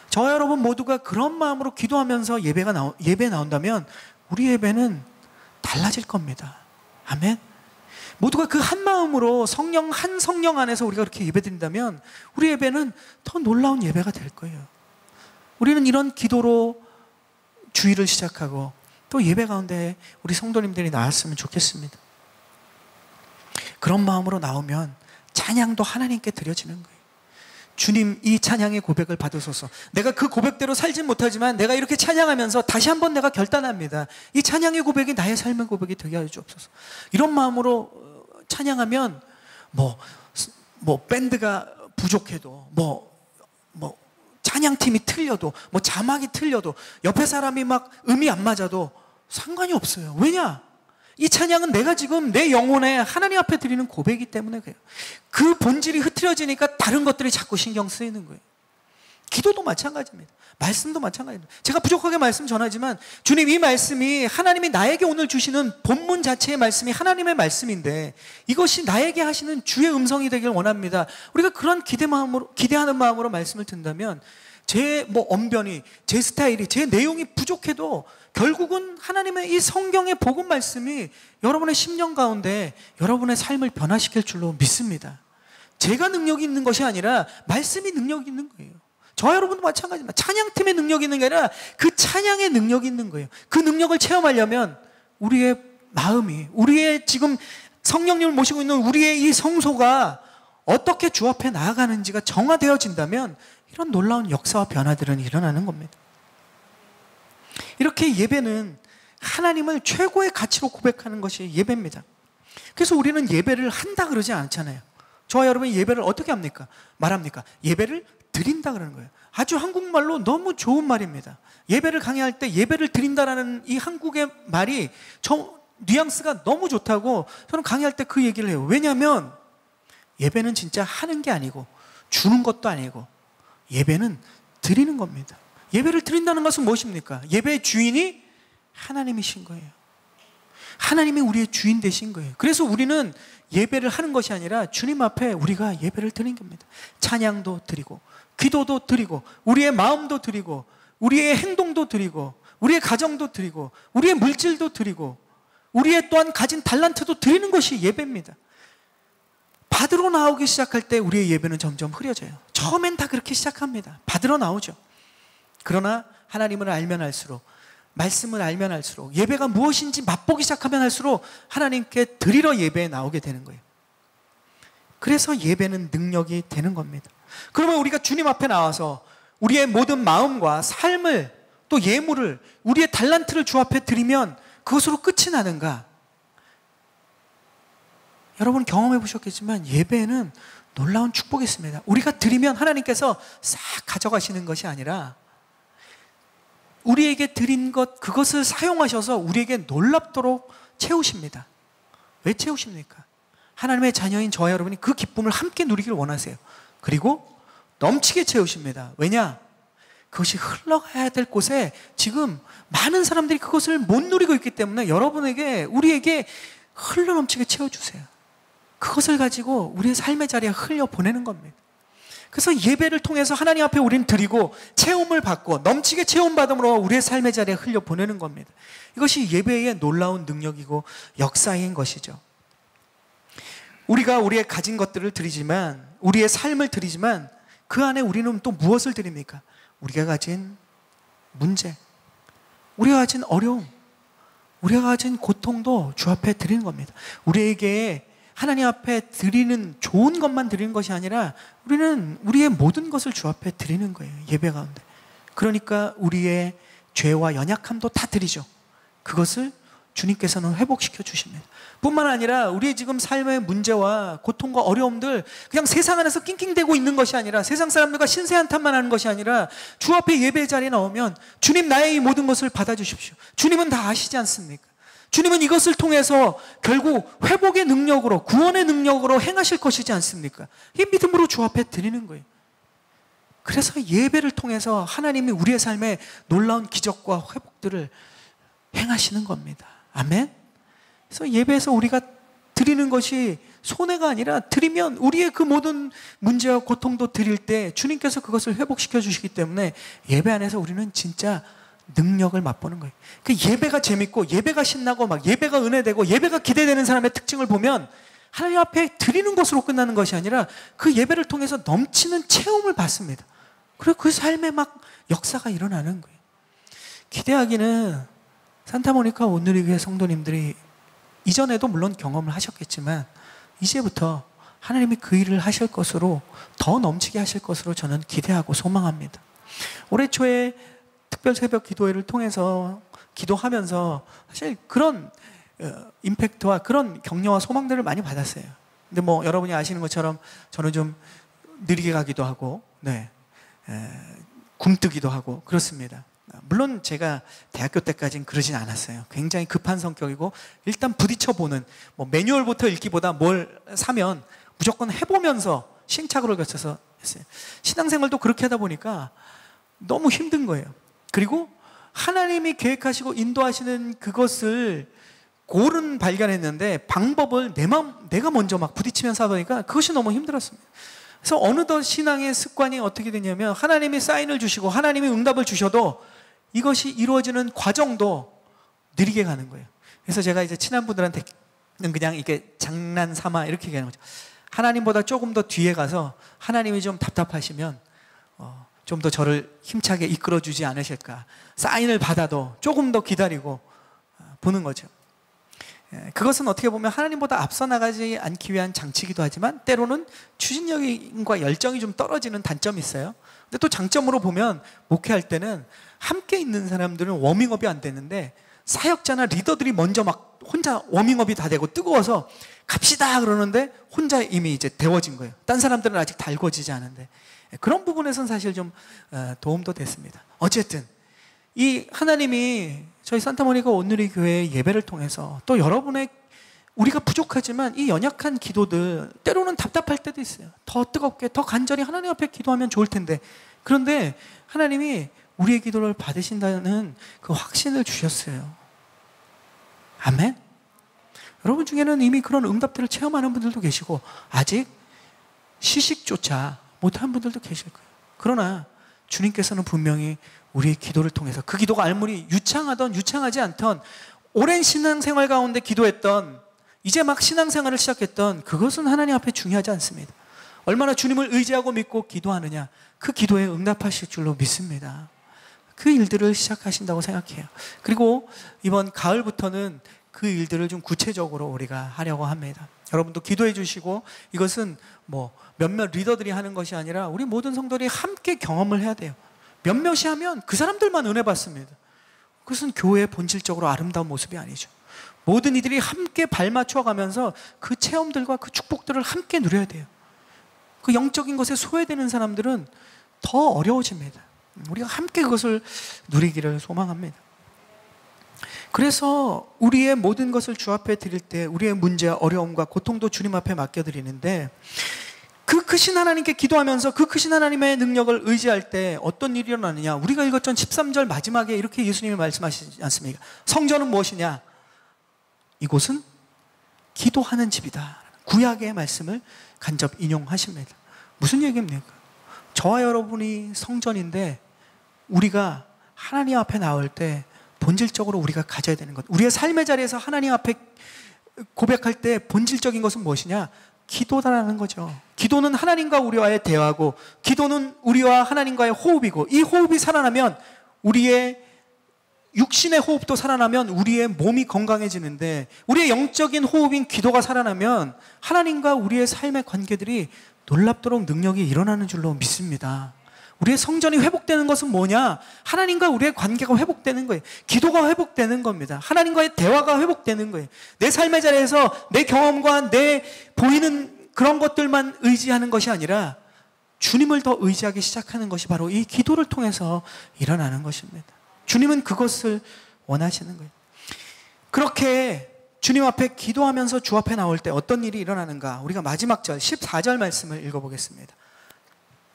저와 여러분 모두가 그런 마음으로 기도하면서 예배 나온다면 우리 예배는 달라질 겁니다. 아멘. 모두가 그 한 마음으로 한 성령 안에서 우리가 그렇게 예배드린다면 우리 예배는 더 놀라운 예배가 될 거예요. 우리는 이런 기도로 주일을 시작하고 또 예배 가운데 우리 성도님들이 나왔으면 좋겠습니다. 그런 마음으로 나오면 찬양도 하나님께 드려지는 거예요. 주님, 이 찬양의 고백을 받으소서. 내가 그 고백대로 살진 못하지만 내가 이렇게 찬양하면서 다시 한번 내가 결단합니다. 이 찬양의 고백이 나의 삶의 고백이 되게 하여 주옵소서. 이런 마음으로 찬양하면 밴드가 부족해도 찬양팀이 틀려도 자막이 틀려도 옆에 사람이 막 음이 안 맞아도 상관이 없어요. 왜냐? 이 찬양은 내가 지금 내 영혼에 하나님 앞에 드리는 고백이기 때문에 그래요. 그 본질이 흐트러지니까 다른 것들이 자꾸 신경 쓰이는 거예요. 기도도 마찬가지입니다. 말씀도 마찬가지입니다. 제가 부족하게 말씀 전하지만 주님, 이 말씀이 하나님이 나에게 오늘 주시는 본문 자체의 말씀이 하나님의 말씀인데 이것이 나에게 하시는 주의 음성이 되길 원합니다. 우리가 그런 기대하는 마음으로 말씀을 듣는다면 제 언변이, 제 스타일이, 제 내용이 부족해도 결국은 하나님의 이 성경의 복음 말씀이 여러분의 심령 가운데 여러분의 삶을 변화시킬 줄로 믿습니다. 제가 능력이 있는 것이 아니라 말씀이 능력이 있는 거예요. 저와 여러분도 마찬가지입니다. 찬양팀의 능력이 있는 게 아니라 그 찬양의 능력이 있는 거예요. 그 능력을 체험하려면 우리의 마음이, 우리의 지금 성령님을 모시고 있는 우리의 이 성소가 어떻게 주 앞에 나아가는지가 정화되어진다면 이런 놀라운 역사와 변화들은 일어나는 겁니다. 이렇게 예배는 하나님을 최고의 가치로 고백하는 것이 예배입니다. 그래서 우리는 예배를 한다 그러지 않잖아요. 저와 여러분이 예배를 어떻게 합니까? 말합니까? 예배를 드린다 그러는 거예요. 아주 한국말로 너무 좋은 말입니다. 예배를 강의할 때 예배를 드린다라는 이 한국의 말이 뉘앙스가 너무 좋다고 저는 강의할 때 그 얘기를 해요. 왜냐하면 예배는 진짜 하는 게 아니고 주는 것도 아니고 예배는 드리는 겁니다. 예배를 드린다는 것은 무엇입니까? 예배의 주인이 하나님이신 거예요. 하나님이 우리의 주인 되신 거예요. 그래서 우리는 예배를 하는 것이 아니라 주님 앞에 우리가 예배를 드리는 겁니다. 찬양도 드리고 기도도 드리고 우리의 마음도 드리고 우리의 행동도 드리고 우리의 가정도 드리고 우리의 물질도 드리고 우리의 또한 가진 달란트도 드리는 것이 예배입니다. 받으러 나오기 시작할 때 우리의 예배는 점점 흐려져요. 처음엔 다 그렇게 시작합니다. 받으러 나오죠. 그러나 하나님을 알면 알수록, 말씀을 알면 알수록, 예배가 무엇인지 맛보기 시작하면 할수록 하나님께 드리러 예배에 나오게 되는 거예요. 그래서 예배는 능력이 되는 겁니다. 그러면 우리가 주님 앞에 나와서 우리의 모든 마음과 삶을, 또 예물을, 우리의 달란트를 주 앞에 드리면 그것으로 끝이 나는가? 여러분 경험해 보셨겠지만 예배는 놀라운 축복이 있습니다. 우리가 드리면 하나님께서 싹 가져가시는 것이 아니라 우리에게 드린 것, 그것을 사용하셔서 우리에게 놀랍도록 채우십니다. 왜 채우십니까? 하나님의 자녀인 저와 여러분이 그 기쁨을 함께 누리길 원하세요. 그리고 넘치게 채우십니다. 왜냐? 그것이 흘러가야 될 곳에 지금 많은 사람들이 그것을 못 누리고 있기 때문에 여러분에게, 우리에게 흘러넘치게 채워주세요. 그것을 가지고 우리의 삶의 자리에 흘려보내는 겁니다. 그래서 예배를 통해서 하나님 앞에 우리는 드리고 체험을 받고 넘치게 체험받음으로 우리의 삶의 자리에 흘려보내는 겁니다. 이것이 예배의 놀라운 능력이고 역사인 것이죠. 우리가 우리의 가진 것들을 드리지만, 우리의 삶을 드리지만 그 안에 우리는 또 무엇을 드립니까? 우리가 가진 문제, 우리가 가진 어려움, 우리가 가진 고통도 주 앞에 드리는 겁니다. 우리에게 하나님 앞에 드리는 좋은 것만 드리는 것이 아니라 우리는 우리의 모든 것을 주 앞에 드리는 거예요. 예배 가운데. 그러니까 우리의 죄와 연약함도 다 드리죠. 그것을 주님께서는 회복시켜 주십니다. 뿐만 아니라 우리의 지금 삶의 문제와 고통과 어려움들 그냥 세상 안에서 낑낑대고 있는 것이 아니라, 세상 사람들과 신세한탄만 하는 것이 아니라 주 앞에 예배 자리에 나오면 주님, 나의 이 모든 것을 받아주십시오. 주님은 다 아시지 않습니까? 주님은 이것을 통해서 결국 회복의 능력으로, 구원의 능력으로 행하실 것이지 않습니까? 이 믿음으로 주 앞에 드리는 거예요. 그래서 예배를 통해서 하나님이 우리의 삶에 놀라운 기적과 회복들을 행하시는 겁니다. 아멘? 그래서 예배에서 우리가 드리는 것이 손해가 아니라, 드리면 우리의 그 모든 문제와 고통도 드릴 때 주님께서 그것을 회복시켜 주시기 때문에 예배 안에서 우리는 진짜 능력을 맛보는 거예요. 그 예배가 재밌고 예배가 신나고 막 예배가 은혜되고 예배가 기대되는 사람의 특징을 보면 하나님 앞에 드리는 것으로 끝나는 것이 아니라 그 예배를 통해서 넘치는 체험을 받습니다. 그리고 그 삶에 막 역사가 일어나는 거예요. 기대하기는 산타모니카 온누리교회 성도님들이 이전에도 물론 경험을 하셨겠지만 이제부터 하나님이 그 일을 하실 것으로, 더 넘치게 하실 것으로 저는 기대하고 소망합니다. 올해 초에 특별 새벽 기도회를 통해서 기도하면서 사실 그런 임팩트와 그런 격려와 소망들을 많이 받았어요. 근데 뭐 여러분이 아시는 것처럼 저는 좀 느리게 가기도 하고, 굼뜨기도 하고 그렇습니다. 물론 제가 대학교 때까지는 그러진 않았어요. 굉장히 급한 성격이고, 일단 부딪혀보는, 뭐 매뉴얼부터 읽기보다 뭘 사면 무조건 해보면서 시행착오를 거쳐서 했어요. 신앙생활도 그렇게 하다 보니까 너무 힘든 거예요. 그리고 하나님이 계획하시고 인도하시는 그것을 골은 발견했는데 방법을 내가 먼저 막 부딪히면서 하다 보니까 그것이 너무 힘들었습니다. 그래서 어느덧 신앙의 습관이 어떻게 되냐면, 하나님이 사인을 주시고 하나님이 응답을 주셔도 이것이 이루어지는 과정도 느리게 가는 거예요. 그래서 제가 이제 친한 분들한테는 그냥 이렇게 장난 삼아 이렇게 얘기하는 거죠. 하나님보다 조금 더 뒤에 가서 하나님이 좀 답답하시면 좀 더 저를 힘차게 이끌어주지 않으실까, 사인을 받아도 조금 더 기다리고 보는 거죠. 그것은 어떻게 보면 하나님보다 앞서 나가지 않기 위한 장치이기도 하지만 때로는 추진력과 열정이 좀 떨어지는 단점이 있어요. 근데 또 장점으로 보면, 목회할 때는 함께 있는 사람들은 워밍업이 안 되는데 사역자나 리더들이 먼저 막 혼자 워밍업이 다 되고 뜨거워서 갑시다 그러는데 혼자 이미 이제 데워진 거예요. 딴 사람들은 아직 달궈지지 않은데, 그런 부분에서는 사실 좀 도움도 됐습니다. 어쨌든 이 하나님이 저희 산타모니카 온누리교회 예배를 통해서 또 여러분의, 우리가 부족하지만 이 연약한 기도들, 때로는 답답할 때도 있어요. 더 뜨겁게, 더 간절히 하나님 앞에 기도하면 좋을 텐데, 그런데 하나님이 우리의 기도를 받으신다는 그 확신을 주셨어요. 아멘? 여러분 중에는 이미 그런 응답들을 체험하는 분들도 계시고 아직 시식조차 못한 분들도 계실 거예요. 그러나 주님께서는 분명히 우리의 기도를 통해서, 그 기도가 아무리 유창하던 유창하지 않던, 오랜 신앙생활 가운데 기도했던, 이제 막 신앙생활을 시작했던, 그것은 하나님 앞에 중요하지 않습니다. 얼마나 주님을 의지하고 믿고 기도하느냐, 그 기도에 응답하실 줄로 믿습니다. 그 일들을 시작하신다고 생각해요. 그리고 이번 가을부터는 그 일들을 좀 구체적으로 우리가 하려고 합니다. 여러분도 기도해 주시고, 이것은 뭐 몇몇 리더들이 하는 것이 아니라 우리 모든 성도들이 함께 경험을 해야 돼요. 몇몇이 하면 그 사람들만 은혜 받습니다. 그것은 교회의 본질적으로 아름다운 모습이 아니죠. 모든 이들이 함께 발맞춰 가면서 그 체험들과 그 축복들을 함께 누려야 돼요. 그 영적인 것에 소외되는 사람들은 더 어려워집니다. 우리가 함께 그것을 누리기를 소망합니다. 그래서 우리의 모든 것을 주 앞에 드릴 때 우리의 문제와 어려움과 고통도 주님 앞에 맡겨드리는데, 그 크신 하나님께 기도하면서 그 크신 하나님의 능력을 의지할 때 어떤 일이 일어나느냐, 우리가 읽었던 13절 마지막에 이렇게 예수님이 말씀하시지 않습니까? 성전은 무엇이냐? 이곳은 기도하는 집이다. 구약의 말씀을 간접 인용하십니다. 무슨 얘기입니까? 저와 여러분이 성전인데, 우리가 하나님 앞에 나올 때 본질적으로 우리가 가져야 되는 것, 우리의 삶의 자리에서 하나님 앞에 고백할 때 본질적인 것은 무엇이냐? 기도다라는 거죠. 기도는 하나님과 우리와의 대화고, 기도는 우리와 하나님과의 호흡이고, 이 호흡이 살아나면, 우리의 육신의 호흡도 살아나면 우리의 몸이 건강해지는데, 우리의 영적인 호흡인 기도가 살아나면 하나님과 우리의 삶의 관계들이 놀랍도록 능력이 일어나는 줄로 믿습니다. 우리의 성전이 회복되는 것은 뭐냐? 하나님과 우리의 관계가 회복되는 거예요. 기도가 회복되는 겁니다. 하나님과의 대화가 회복되는 거예요. 내 삶의 자리에서 내 경험과 내 보이는 그런 것들만 의지하는 것이 아니라 주님을 더 의지하기 시작하는 것이 바로 이 기도를 통해서 일어나는 것입니다. 주님은 그것을 원하시는 거예요. 그렇게 주님 앞에 기도하면서 주 앞에 나올 때 어떤 일이 일어나는가? 우리가 마지막 절 14절 말씀을 읽어보겠습니다.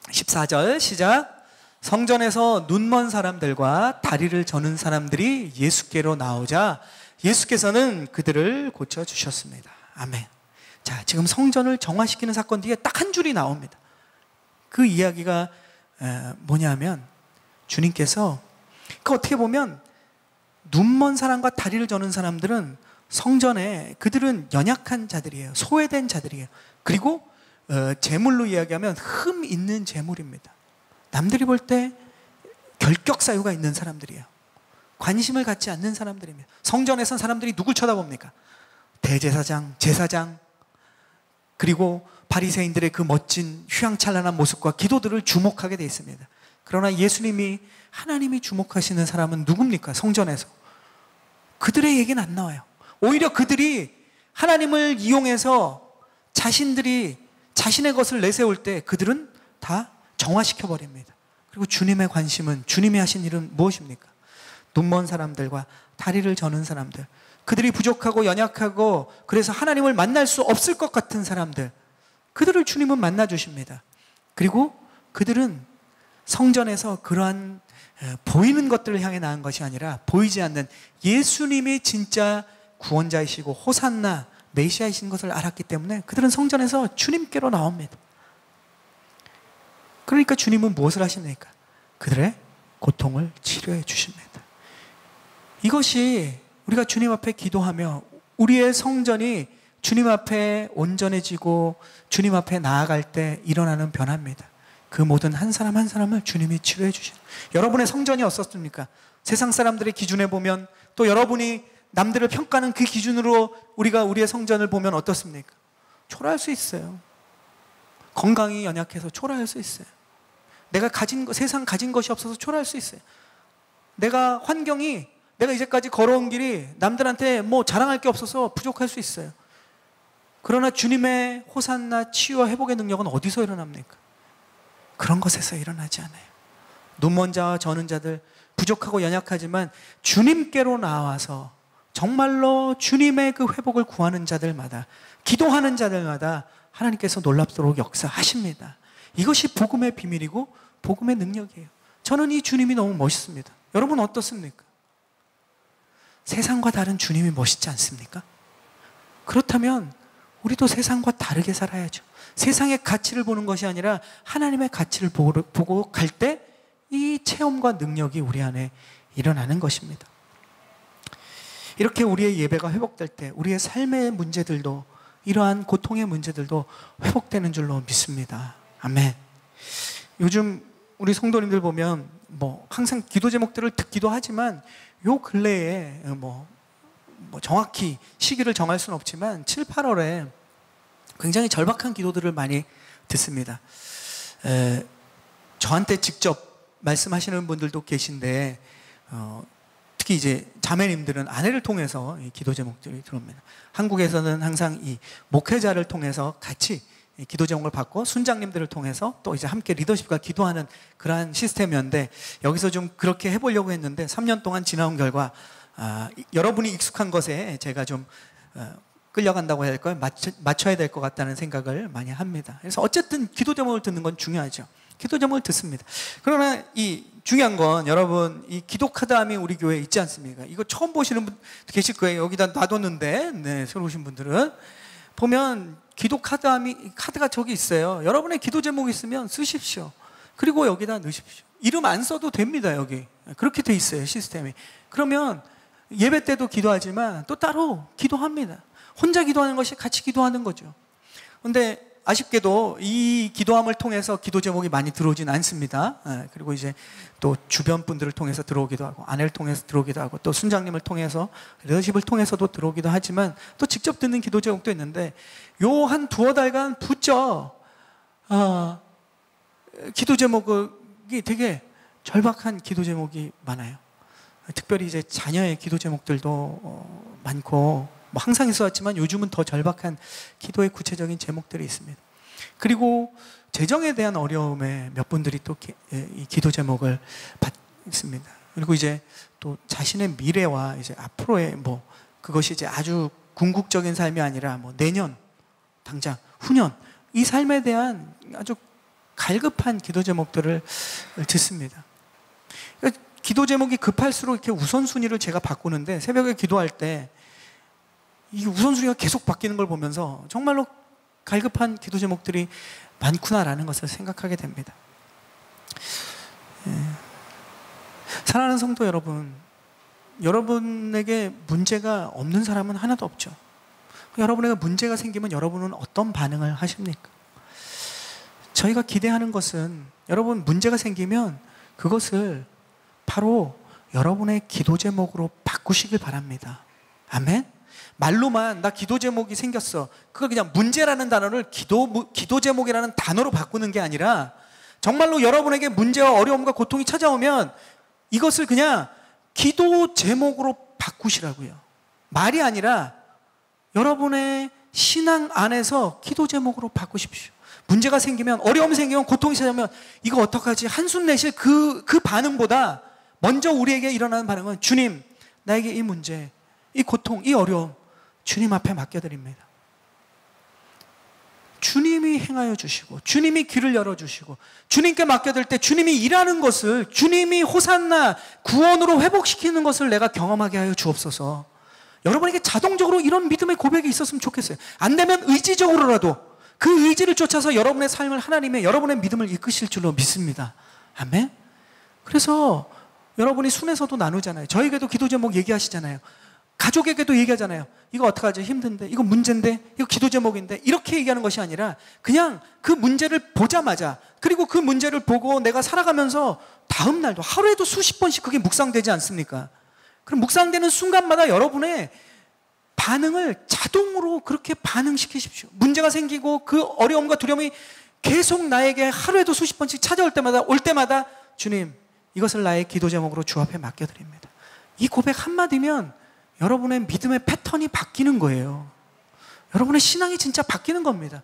14절 시작. 성전에서 눈먼 사람들과 다리를 저는 사람들이 예수께로 나오자 예수께서는 그들을 고쳐주셨습니다. 아멘. 자, 지금 성전을 정화시키는 사건 뒤에 딱 한 줄이 나옵니다. 그 이야기가 뭐냐면 주님께서 어떻게 보면 눈먼 사람과 다리를 저는 사람들은 성전에 그들은 연약한 자들이에요. 소외된 자들이에요. 그리고 재물로 이야기하면 흠 있는 재물입니다. 남들이 볼 때 결격 사유가 있는 사람들이에요. 관심을 갖지 않는 사람들입니다. 성전에선 사람들이 누굴 쳐다봅니까? 대제사장, 제사장, 그리고 바리새인들의 그 멋진 휘황찬란한 모습과 기도들을 주목하게 되어 있습니다. 그러나 예수님이 하나님이 주목하시는 사람은 누굽니까? 성전에서 그들의 얘기는 안 나와요. 오히려 그들이 하나님을 이용해서 자신들이 자신의 것을 내세울 때 그들은 다 정화시켜 버립니다. 그리고 주님의 관심은, 주님이 하신 일은 무엇입니까? 눈먼 사람들과 다리를 저는 사람들, 그들이 부족하고 연약하고 그래서 하나님을 만날 수 없을 것 같은 사람들, 그들을 주님은 만나 주십니다. 그리고 그들은 성전에서 그러한 보이는 것들을 향해 나은 것이 아니라 보이지 않는 예수님이 진짜 구원자이시고 호산나 메시아이신 것을 알았기 때문에 그들은 성전에서 주님께로 나옵니다. 그러니까 주님은 무엇을 하십니까? 그들의 고통을 치료해 주십니다. 이것이 우리가 주님 앞에 기도하며 우리의 성전이 주님 앞에 온전해지고 주님 앞에 나아갈 때 일어나는 변화입니다. 그 모든 한 사람 한 사람을 주님이 치료해 주시는. 여러분의 성전이 어떻습니까? 세상 사람들의 기준에 보면, 또 여러분이 남들을 평가하는 그 기준으로 우리가 우리의 성전을 보면 어떻습니까? 초라할 수 있어요. 건강이 연약해서 초라할 수 있어요. 내가 가진 것, 세상 가진 것이 없어서 초라할 수 있어요. 내가 이제까지 걸어온 길이 남들한테 뭐 자랑할 게 없어서 부족할 수 있어요. 그러나 주님의 호산나 치유와 회복의 능력은 어디서 일어납니까? 그런 것에서 일어나지 않아요. 눈먼 자와 저는 자들, 부족하고 연약하지만 주님께로 나와서 정말로 주님의 그 회복을 구하는 자들마다, 기도하는 자들마다 하나님께서 놀랍도록 역사하십니다. 이것이 복음의 비밀이고 복음의 능력이에요. 저는 이 주님이 너무 멋있습니다. 여러분 어떻습니까? 세상과 다른 주님이 멋있지 않습니까? 그렇다면 우리도 세상과 다르게 살아야죠. 세상의 가치를 보는 것이 아니라 하나님의 가치를 보고 갈 때 이 체험과 능력이 우리 안에 일어나는 것입니다. 이렇게 우리의 예배가 회복될 때 우리의 삶의 문제들도, 이러한 고통의 문제들도 회복되는 줄로 믿습니다. 아멘. 요즘 우리 성도님들 보면 항상 기도 제목들을 듣기도 하지만 요 근래에 정확히 시기를 정할 수는 없지만 7, 8월에 굉장히 절박한 기도들을 많이 듣습니다. 저한테 직접 말씀하시는 분들도 계신데 특히 이제 자매님들은 아내를 통해서 이 기도 제목들이 들어옵니다. 한국에서는 항상 이 목회자를 통해서 같이 기도 제목을 받고 순장님들을 통해서 또 이제 함께 리더십과 기도하는 그러한 시스템이었는데, 여기서 좀 그렇게 해보려고 했는데 3년 동안 지나온 결과 여러분이 익숙한 것에 제가 좀 끌려간다고 해야 될까요? 맞춰야 될 것 같다는 생각을 많이 합니다. 그래서 어쨌든 기도 제목을 듣는 건 중요하죠. 기도 제목을 듣습니다. 그러나 이 중요한 건, 여러분 이 기도 카드함이 우리 교회에 있지 않습니까? 이거 처음 보시는 분 계실 거예요. 여기다 놔뒀는데, 새로 오신 분들은 보면 기도 카드가 저기 있어요. 여러분의 기도 제목이 있으면 쓰십시오. 그리고 여기다 넣으십시오. 이름 안 써도 됩니다. 여기 그렇게 돼 있어요, 시스템이. 그러면 예배 때도 기도하지만 또 따로 기도합니다. 혼자 기도하는 것이 같이 기도하는 거죠. 그런데 아쉽게도 이 기도함을 통해서 기도 제목이 많이 들어오진 않습니다. 그리고 이제 또 주변 분들을 통해서 들어오기도 하고, 아내를 통해서 들어오기도 하고, 또 순장님을 통해서, 리더십을 통해서도 들어오기도 하지만 또 직접 듣는 기도 제목도 있는데, 요 한 두어 달간 부쩍 기도 제목이 되게 절박한 기도 제목이 많아요. 특별히 이제 자녀의 기도 제목들도 많고, 항상 있어왔지만 요즘은 더 절박한 기도의 구체적인 제목들이 있습니다. 그리고 재정에 대한 어려움에 몇 분들이 또 이 기도 제목을 받습니다. 그리고 이제 또 자신의 미래와 이제 앞으로의 그것이 이제 아주 궁극적인 삶이 아니라 뭐 내년, 당장, 후년, 이 삶에 대한 아주 갈급한 기도 제목들을 듣습니다. 그러니까 기도 제목이 급할수록 이렇게 우선순위를 제가 바꾸는데, 새벽에 기도할 때 이 우선순위가 계속 바뀌는 걸 보면서 정말로 갈급한 기도 제목들이 많구나라는 것을 생각하게 됩니다. 사랑하는 성도 여러분, 여러분에게 문제가 없는 사람은 하나도 없죠. 여러분에게 문제가 생기면 여러분은 어떤 반응을 하십니까? 저희가 기대하는 것은 여러분 문제가 생기면 그것을 바로 여러분의 기도 제목으로 바꾸시길 바랍니다. 아멘? 말로만 나 기도 제목이 생겼어, 그걸 그냥 문제라는 단어를 기도 제목이라는 단어로 바꾸는 게 아니라 정말로 여러분에게 문제와 어려움과 고통이 찾아오면 이것을 그냥 기도 제목으로 바꾸시라고요. 말이 아니라 여러분의 신앙 안에서 기도 제목으로 바꾸십시오. 문제가 생기면, 어려움이 생기면, 고통이 찾아오면 이거 어떡하지? 한숨 내실 그 반응보다 먼저 우리에게 일어나는 반응은, 주님, 나에게 이 문제, 이 고통, 이 어려움 주님 앞에 맡겨드립니다. 주님이 행하여 주시고, 주님이 길을 열어주시고, 주님께 맡겨둘 때 주님이 일하는 것을, 주님이 호산나 구원으로 회복시키는 것을 내가 경험하게 하여 주옵소서. 여러분에게 자동적으로 이런 믿음의 고백이 있었으면 좋겠어요. 안 되면 의지적으로라도 그 의지를 쫓아서 여러분의 삶을 하나님의, 여러분의 믿음을 이끄실 줄로 믿습니다. 아멘? 그래서 여러분이 순에서도 나누잖아요. 저에게도 기도 제목 얘기하시잖아요. 가족에게도 얘기하잖아요. 이거 어떡하지? 힘든데, 이거 문제인데, 이거 기도 제목인데, 이렇게 얘기하는 것이 아니라 그냥 그 문제를 보자마자, 그리고 그 문제를 보고 내가 살아가면서 다음 날도, 하루에도 수십 번씩 그게 묵상되지 않습니까? 그럼 묵상되는 순간마다 여러분의 반응을 자동으로 그렇게 반응시키십시오. 문제가 생기고 그 어려움과 두려움이 계속 나에게 하루에도 수십 번씩 찾아올 때마다, 올 때마다 주님, 이것을 나의 기도 제목으로 주 앞에 맡겨드립니다. 이 고백 한마디면 여러분의 믿음의 패턴이 바뀌는 거예요. 여러분의 신앙이 진짜 바뀌는 겁니다.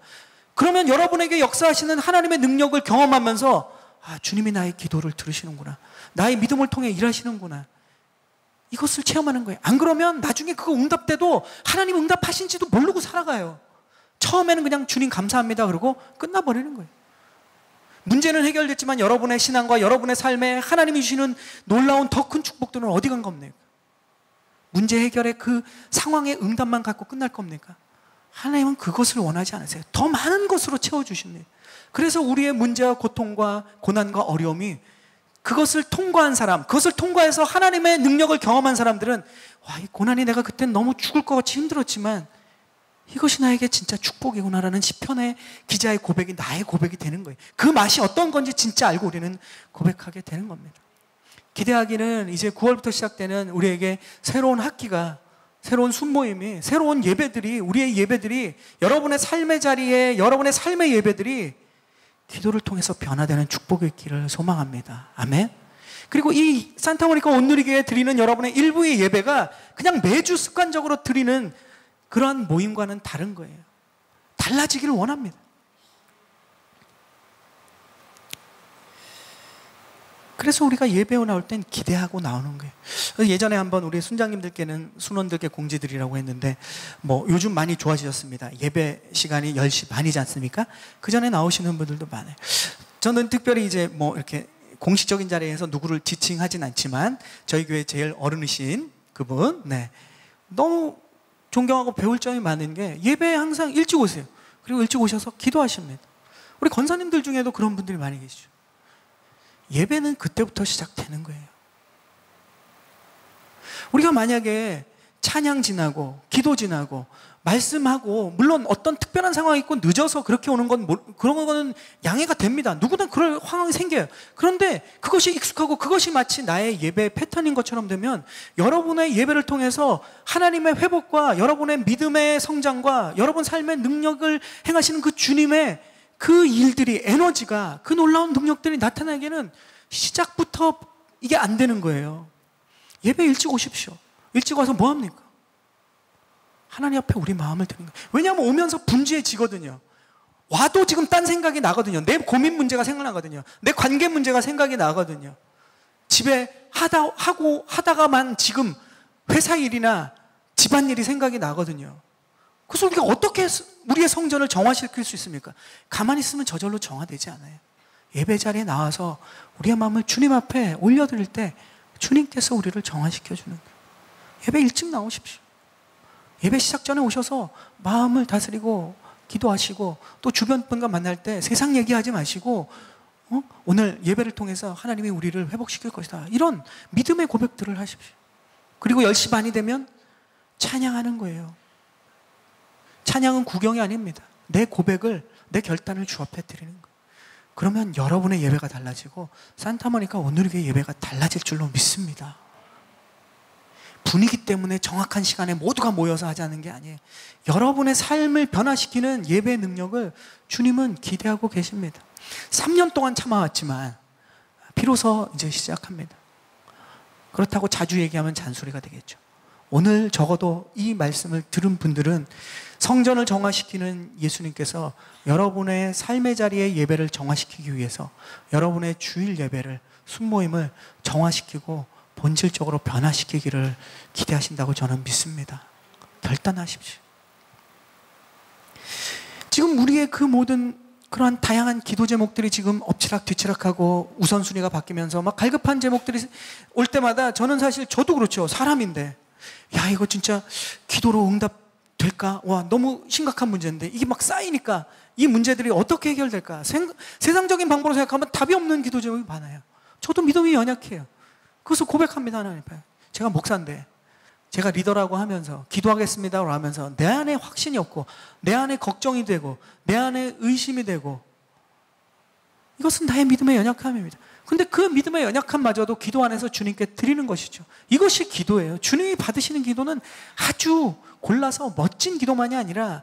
그러면 여러분에게 역사하시는 하나님의 능력을 경험하면서, 아, 주님이 나의 기도를 들으시는구나, 나의 믿음을 통해 일하시는구나, 이것을 체험하는 거예요. 안 그러면 나중에 그거 응답돼도 하나님 응답하신지도 모르고 살아가요. 처음에는 그냥 주님 감사합니다 그러고 끝나버리는 거예요. 문제는 해결됐지만 여러분의 신앙과 여러분의 삶에 하나님이 주시는 놀라운 더 큰 축복들은 어디 간 겁니까? 문제 해결의 그 상황의 응답만 갖고 끝날 겁니까? 하나님은 그것을 원하지 않으세요. 더 많은 것으로 채워주십니다. 그래서 우리의 문제와 고통과 고난과 어려움이, 그것을 통과한 사람, 그것을 통과해서 하나님의 능력을 경험한 사람들은, 와, 이 고난이 내가 그땐 너무 죽을 것 같이 힘들었지만 이것이 나에게 진짜 축복이구나라는 시편의 기자의 고백이 나의 고백이 되는 거예요. 그 맛이 어떤 건지 진짜 알고 우리는 고백하게 되는 겁니다. 기대하기는 이제 9월부터 시작되는 우리에게 새로운 학기가, 새로운 순모임이, 새로운 예배들이, 우리의 예배들이, 여러분의 삶의 자리에, 여러분의 삶의 예배들이 기도를 통해서 변화되는 축복의 길을 소망합니다. 아멘? 그리고 이 산타모니카 온누리교회에 드리는 여러분의 일부의 예배가 그냥 매주 습관적으로 드리는 그러한 모임과는 다른 거예요. 달라지기를 원합니다. 그래서 우리가 예배에 나올 땐 기대하고 나오는 거예요. 예전에 한번 우리 순장님들께는, 순원들께 공지드리라고 했는데, 뭐 요즘 많이 좋아지셨습니다. 예배 시간이 10시 반이지 않습니까? 그 전에 나오시는 분들도 많아요. 저는 특별히 이제 뭐 이렇게 공식적인 자리에서 누구를 지칭하진 않지만 저희 교회 제일 어른이신 그분, 네, 너무 존경하고 배울 점이 많은 게, 예배에 항상 일찍 오세요. 그리고 일찍 오셔서 기도하십니다. 우리 권사님들 중에도 그런 분들이 많이 계시죠. 예배는 그때부터 시작되는 거예요. 우리가 만약에 찬양 지나고 기도 지나고 말씀하고, 물론 어떤 특별한 상황이 있고 늦어서 그렇게 오는 건 그런 거는 양해가 됩니다. 누구든 그럴 상황이 생겨요. 그런데 그것이 익숙하고 그것이 마치 나의 예배 패턴인 것처럼 되면, 여러분의 예배를 통해서 하나님의 회복과 여러분의 믿음의 성장과 여러분 삶의 능력을 행하시는 그 주님의 그 일들이, 에너지가, 그 놀라운 능력들이 나타나기에는 시작부터 이게 안 되는 거예요. 예배 일찍 오십시오. 일찍 와서 뭐 합니까? 하나님 앞에 우리 마음을 드리는 거예요. 왜냐하면 오면서 분주해지거든요. 와도 지금 딴 생각이 나거든요. 내 고민 문제가 생각나거든요. 내 관계 문제가 생각이 나거든요. 집에 하다가만 지금 회사 일이나 집안일이 생각이 나거든요. 그래서 우리가 어떻게 우리의 성전을 정화시킬 수 있습니까? 가만히 있으면 저절로 정화되지 않아요. 예배 자리에 나와서 우리의 마음을 주님 앞에 올려드릴 때 주님께서 우리를 정화시켜주는 거예요. 예배 일찍 나오십시오. 예배 시작 전에 오셔서 마음을 다스리고 기도하시고, 또 주변 분과 만날 때 세상 얘기하지 마시고 오늘 예배를 통해서 하나님이 우리를 회복시킬 것이다, 이런 믿음의 고백들을 하십시오. 그리고 10시 반이 되면 찬양하는 거예요. 찬양은 구경이 아닙니다. 내 고백을, 내 결단을 주 앞에 드리는 거예요. 그러면 여러분의 예배가 달라지고 산타모니카 온누리교회 예배가 달라질 줄로 믿습니다. 분위기 때문에 정확한 시간에 모두가 모여서 하자는 게 아니에요. 여러분의 삶을 변화시키는 예배의 능력을 주님은 기대하고 계십니다. 3년 동안 참아왔지만 비로소 이제 시작합니다. 그렇다고 자주 얘기하면 잔소리가 되겠죠. 오늘 적어도 이 말씀을 들은 분들은 성전을 정화시키는 예수님께서 여러분의 삶의 자리의 예배를 정화시키기 위해서 여러분의 주일 예배를, 순모임을 정화시키고 본질적으로 변화시키기를 기대하신다고 저는 믿습니다. 결단하십시오. 지금 우리의 그 모든 그러한 다양한 기도 제목들이 지금 엎치락뒤치락하고 우선순위가 바뀌면서 막 갈급한 제목들이 올 때마다 저는 사실, 저도 그렇죠. 사람인데 야, 이거 진짜 기도로 응답될까? 와, 너무 심각한 문제인데 이게 막 쌓이니까 이 문제들이 어떻게 해결될까? 세상적인 방법으로 생각하면 답이 없는 기도 제목이 많아요. 저도 믿음이 연약해요. 그래서 고백합니다. 하나님 앞에. 제가 목사인데, 제가 리더라고 하면서 기도하겠습니다라고 하면서 내 안에 확신이 없고 내 안에 걱정이 되고 내 안에 의심이 되고, 이것은 나의 믿음의 연약함입니다. 근데 그 믿음의 연약함마저도 기도 안에서 주님께 드리는 것이죠. 이것이 기도예요. 주님이 받으시는 기도는 아주 골라서 멋진 기도만이 아니라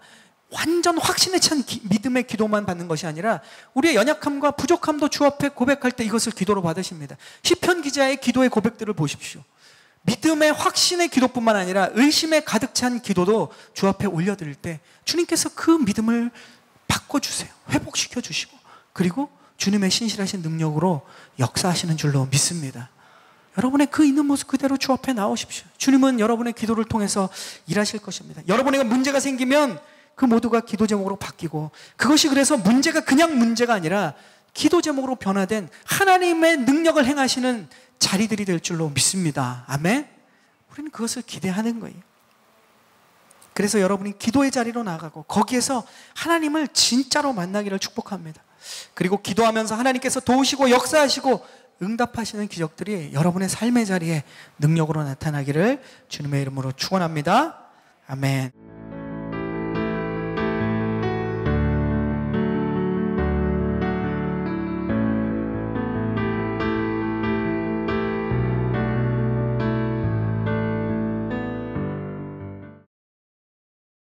완전 확신에 찬 믿음의 기도만 받는 것이 아니라 우리의 연약함과 부족함도 주 앞에 고백할 때 이것을 기도로 받으십니다. 시편 기자의 기도의 고백들을 보십시오. 믿음의 확신의 기도뿐만 아니라 의심에 가득 찬 기도도 주 앞에 올려드릴 때 주님께서 그 믿음을 바꿔주세요. 회복시켜 주시고, 그리고 주님의 신실하신 능력으로 역사하시는 줄로 믿습니다. 여러분의 그 있는 모습 그대로 주 앞에 나오십시오. 주님은 여러분의 기도를 통해서 일하실 것입니다. 여러분에게 문제가 생기면 그 모두가 기도 제목으로 바뀌고, 그것이 그래서 문제가 그냥 문제가 아니라 기도 제목으로 변화된 하나님의 능력을 행하시는 자리들이 될 줄로 믿습니다. 아멘. 우리는 그것을 기대하는 거예요. 그래서 여러분이 기도의 자리로 나가고 거기에서 하나님을 진짜로 만나기를 축복합니다. 그리고 기도하면서 하나님께서 도우시고 역사하시고 응답하시는 기적들이 여러분의 삶의 자리에 능력으로 나타나기를 주님의 이름으로 축원합니다. 아멘.